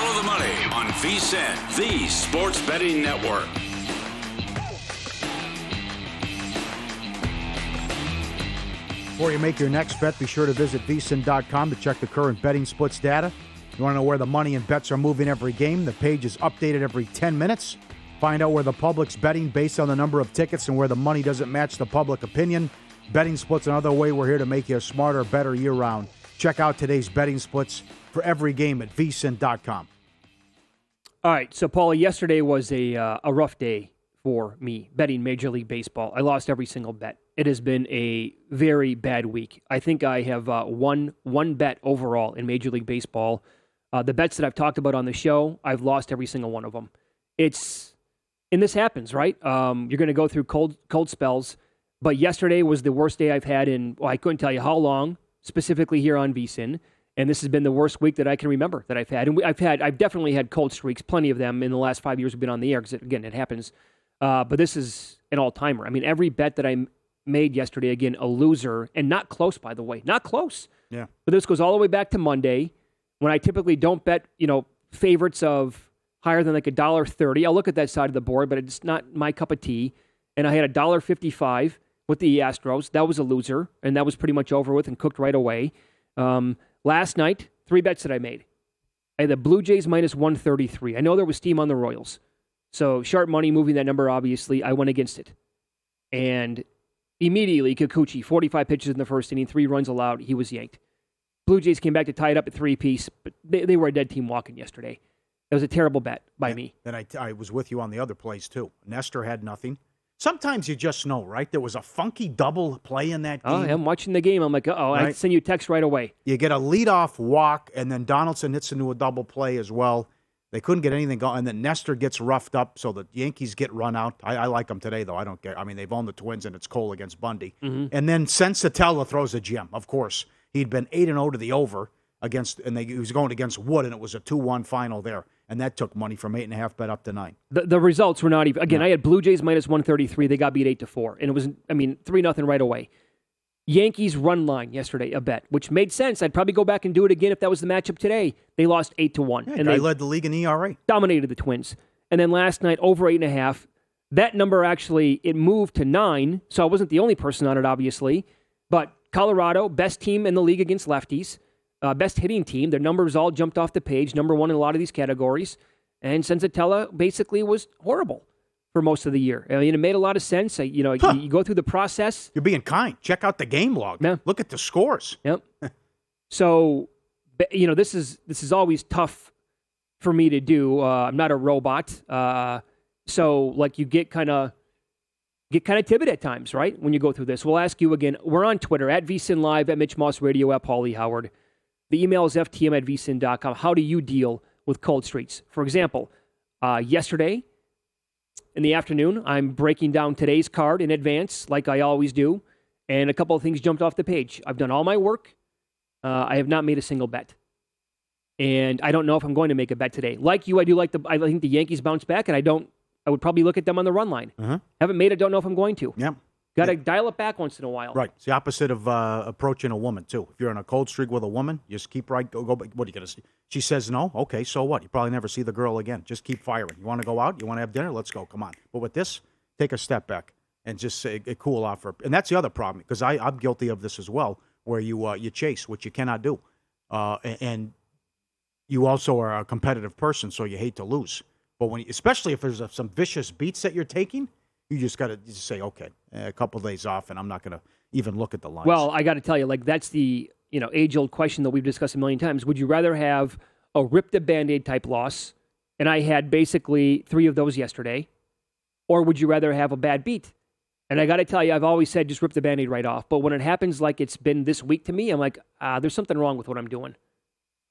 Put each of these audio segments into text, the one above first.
Follow the money on VSiN, the Sports Betting Network. Before you make your next bet, be sure to visit VSiN.com to check the current betting splits data. You want to know where the money and bets are moving every game? The page is updated every 10 minutes. Find out where the public's betting based on the number of tickets and where the money doesn't match the public opinion. Betting splits another way. We're here to make you a smarter, better year-round. Check out today's betting splits for every game at VSiN.com. All right, so Pauly, yesterday was a rough day for me betting Major League Baseball. I lost every single bet. It has been a very bad week. I think I have won one bet overall in Major League Baseball. The bets that I've talked about on the show, I've lost every single one of them. And this happens, right? You're going to go through cold spells, but yesterday was the worst day I've had in, I couldn't tell you how long, specifically here on VSiN, and this has been the worst week that I can remember that I've had. And I've definitely had cold streaks, plenty of them in the last 5 years we've been on the air, because, again, it happens. But this is an all-timer. I mean, every bet that I made yesterday, again, a loser, and not close, by the way. Not close. Yeah. But this goes all the way back to Monday, when I typically don't bet, favorites of higher than like $1.30. I'll look at that side of the board, but it's not my cup of tea. And I had $1.55 with the Astros. That was a loser, and that was pretty much over with and cooked right away. Last night, 3 bets that I made. I had the Blue Jays minus 133. I know there was steam on the Royals. So sharp money moving that number, obviously. I went against it. And immediately, Kikuchi, 45 pitches in the first inning, 3 runs allowed. He was yanked. Blue Jays came back to tie it up at 3-apiece, but they were a dead team walking yesterday. It was a terrible bet by me. And I was with you on the other plays, too. Nestor had nothing. Sometimes you just know, right? There was a funky double play in that game. Oh, I'm watching the game. I'm like, right? I send you a text right away. You get a leadoff walk, and then Donaldson hits into a double play as well. They couldn't get anything going, and then Nestor gets roughed up, so the Yankees get run out. I like them today, though. I don't care. I mean, they've owned the Twins, and it's Cole against Bundy. Mm-hmm. And then Sensatella throws a gem, of course. He'd been 8-0 to the over, he was going against Wood, and it was a 2-1 final there. And that took money from 8.5 bet up to 9. The results were not even. Again, no. I had Blue Jays minus 133. They got beat 8-4. And it was, 3-0 right away. Yankees run line yesterday, a bet, which made sense. I'd probably go back and do it again if that was the matchup today. They lost 8-1. Yeah, and they led the league in ERA. Dominated the Twins. And then last night, over 8.5. That number actually, it moved to 9. So I wasn't the only person on it, obviously. But Colorado, best team in the league against lefties. Best hitting team. Their numbers all jumped off the page. Number 1 in a lot of these categories. And Sensatella basically was horrible for most of the year. I mean, it made a lot of sense. You go through the process. You're being kind. Check out the game log. Yeah. Look at the scores. Yep. So, this is always tough for me to do. I'm not a robot. So, you get kind of timid at times, right? When you go through this. We'll ask you again. We're on Twitter, at VSiN Live, at Mitch Moss Radio, at Pauly Howard. The email is ftm@vsin.com. How do you deal with cold streaks? For example, yesterday in the afternoon, I'm breaking down today's card in advance, like I always do, and a couple of things jumped off the page. I've done all my work. I have not made a single bet. And I don't know if I'm going to make a bet today. Like you, I think the Yankees bounce back, and I would probably look at them on the run line. Uh-huh. Haven't made it, don't know if I'm going to. Yeah. Got to dial it back once in a while. Right. It's the opposite of approaching a woman, too. If you're on a cold streak with a woman, you just keep right, go. What are you going to see? She says no. Okay, so what? You probably never see the girl again. Just keep firing. You want to go out? You want to have dinner? Let's go. Come on. But with this, take a step back and just say, cool off her. And that's the other problem, because I'm guilty of this as well, where you chase, which you cannot do. And you also are a competitive person, so you hate to lose. But especially if there's some vicious beats that you're taking, you just got to say, okay, a couple of days off, and I'm not going to even look at the lines. Well, I got to tell you, that's the age-old question that we've discussed a million times. Would you rather have a rip-the-Band-Aid type loss, and I had basically 3 of those yesterday, or would you rather have a bad beat? And I got to tell you, I've always said just rip the Band-Aid right off. But when it happens like it's been this week to me, I'm like, there's something wrong with what I'm doing.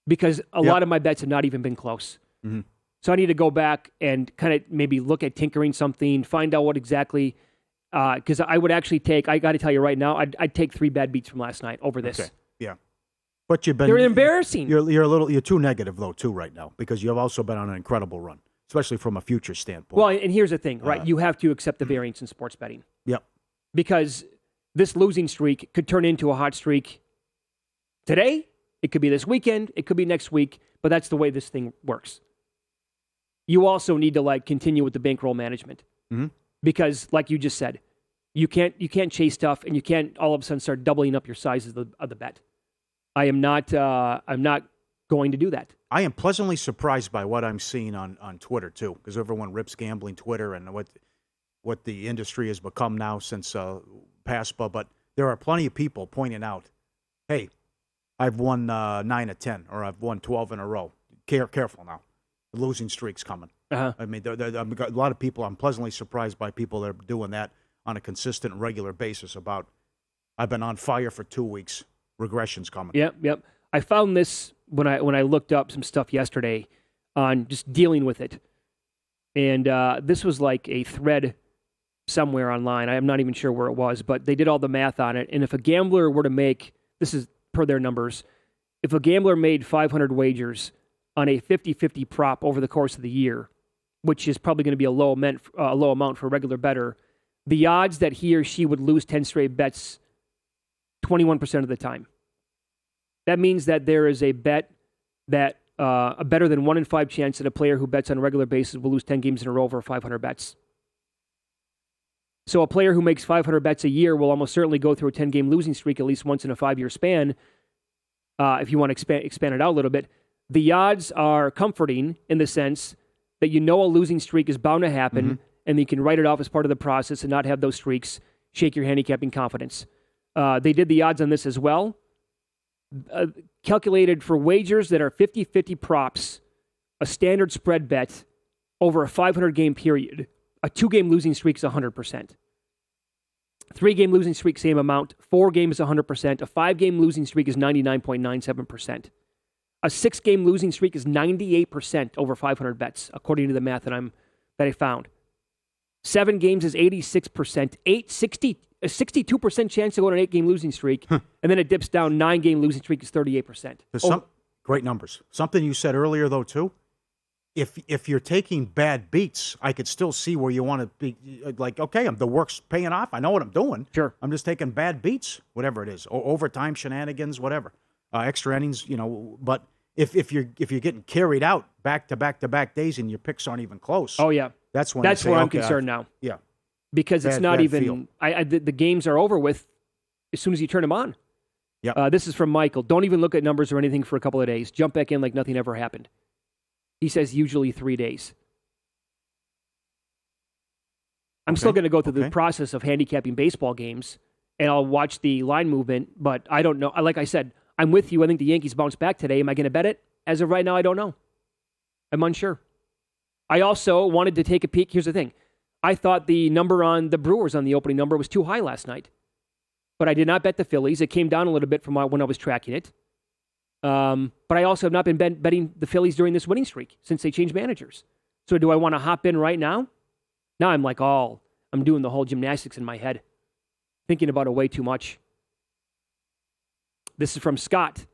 Because a lot of my bets have not even been close. Mm-hmm. So I need to go back and kind of maybe look at tinkering something, find out what exactly, because I would actually I got to tell you right now, I'd take 3 bad beats from last night over this. Okay. Yeah. But they're embarrassing. You're too negative, though, too, right now, because you've also been on an incredible run, especially from a future standpoint. Well, and here's the thing, right? You have to accept the variance in sports betting. Yep. Because this losing streak could turn into a hot streak today. It could be this weekend. It could be next week. but that's the way this thing works. You also need to continue with the bankroll management because, like you just said, you can't chase stuff, and you can't all of a sudden start doubling up your sizes of the bet. I'm not going to do that. I am pleasantly surprised by what I'm seeing on Twitter too, because everyone rips gambling Twitter and what the industry has become now since PASPA. But there are plenty of people pointing out, hey, I've won 9 of 10, or I've won 12 in a row. Careful now. The losing streak's coming. Uh-huh. I mean, a lot of people, I'm pleasantly surprised by people that are doing that on a consistent, regular basis about, I've been on fire for 2 weeks. Regression's coming. Yep. I found this when I looked up some stuff yesterday on just dealing with it. And this was like a thread somewhere online. I'm not even sure where it was, but they did all the math on it. And if a gambler were to make, this is per their numbers, if a gambler made 500 wagers on a 50-50 prop over the course of the year, which is probably going to be a low amount for a regular bettor, the odds that he or she would lose 10 straight bets 21% of the time. That means that there is a bet that a better than 1 in 5 chance that a player who bets on a regular basis will lose 10 games in a row over 500 bets. So a player who makes 500 bets a year will almost certainly go through a 10-game losing streak at least once in a 5-year span. If you want to expand it out a little bit, the odds are comforting in the sense that you know a losing streak is bound to happen, and you can write it off as part of the process and not have those streaks shake your handicapping confidence. They did the odds on this as well. Calculated for wagers that are 50-50 props, a standard spread bet over a 500-game period, a 2-game losing streak is 100%. 3-game losing streak, same amount. 4-game is 100%. A 5-game losing streak is 99.97%. A 6-game losing streak is 98% over 500 bets, according to the math that I found. 7 games is 86%. a 62% chance to go on an 8-game losing streak, and then it dips down. 9-game losing streak is 38%. Some great numbers. Something you said earlier, though, too. If you're taking bad beats, I could still see where you want to be like, okay, the work's paying off. I know what I'm doing. Sure. I'm just taking bad beats, whatever it is, overtime shenanigans, whatever, extra innings, But if you're getting carried out back to back days and your picks aren't even close, oh yeah, that's when where I'm concerned now. Yeah, because it's not even. The games are over with as soon as you turn them on. Yeah. This is from Michael. Don't even look at numbers or anything for a couple of days. Jump back in like nothing ever happened. He says usually 3 days. I'm still going to go through the process of handicapping baseball games, and I'll watch the line movement, but I don't know. Like I said, I'm with you. I think the Yankees bounce back today. Am I going to bet it? As of right now, I don't know. I'm unsure. I also wanted to take a peek. Here's the thing. I thought the number on the Brewers on the opening number was too high last night, but I did not bet the Phillies. It came down a little bit from when I was tracking it. But I also have not been betting the Phillies during this winning streak since they changed managers. So do I want to hop in right now? Now I'm like, I'm doing the whole gymnastics in my head, thinking about it way too much. This is from Scott.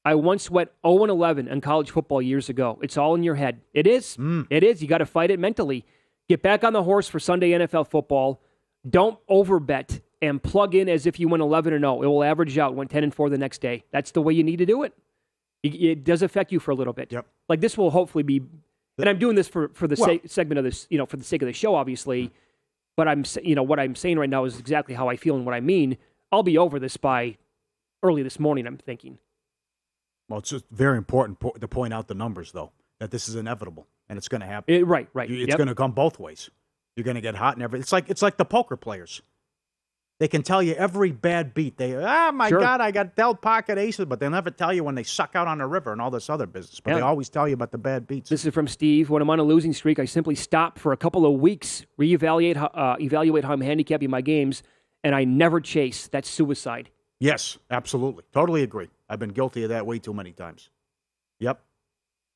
I once went 0-11 in college football years ago. It's all in your head. It is. It is. You got to fight it mentally. Get back on the horse for Sunday NFL football. Don't overbet and plug in as if you went 11-0. It will average out, went 10-4 the next day. That's the way you need to do it. It does affect you for a little bit. Yep. Like this will hopefully be, and I'm doing this for the segment of this, for the sake of the show, obviously. But what I'm saying right now is exactly how I feel and what I mean. I'll be over this by early this morning, I'm thinking. Well, it's just very important to point out the numbers, though, that this is inevitable and it's going to happen. Right. It's going to come both ways. You're going to get hot and everything. It's like the poker players. They can tell you every bad beat. God, I got dealt pocket aces, but they'll never tell you when they suck out on the river and all this other business. But they always tell you about the bad beats. This is from Steve. When I'm on a losing streak, I simply stop for a couple of weeks, evaluate how I'm handicapping my games, and I never chase. That's suicide. Yes, absolutely. Totally agree. I've been guilty of that way too many times. Yep.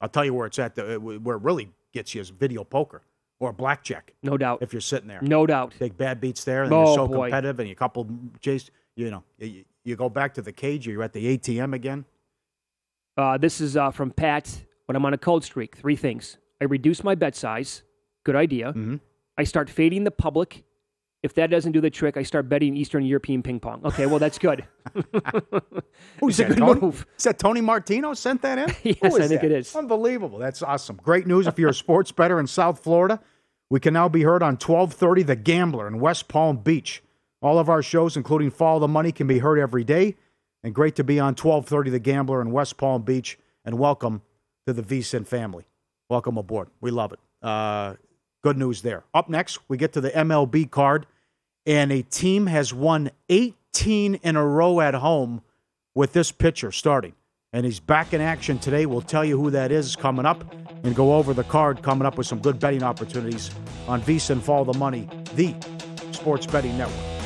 I'll tell you where it's at. Where it really gets you is video poker. Or blackjack. No doubt. If you're sitting there. No doubt. Take bad beats there, and you're so competitive, and you couple chase, you go back to the cage, you're at the ATM again. This is from Pat. When I'm on a cold streak, 3 things. I reduce my bet size. Good idea. Mm-hmm. I start fading the public If that doesn't do the trick, I start betting Eastern European ping pong. Okay, well, that's good. Who's it's a that, good Tony? move. Is that Tony Martino sent that in? Yes, Who is I think that? it is. Unbelievable. That's awesome. Great news if you're a sports bettor in South Florida. We can now be heard on 1230 The Gambler in West Palm Beach. All of our shows, including Follow the Money, can be heard every day. And great to be on 1230 The Gambler in West Palm Beach. And welcome to the VSiN family. Welcome aboard. We love it. Good news there. Up next, we get to the MLB card. And a team has won 18 in a row at home with this pitcher starting. And he's back in action today. We'll tell you who that is coming up and go over the card coming up with some good betting opportunities on VSiN Follow the Money, the Sports Betting Network.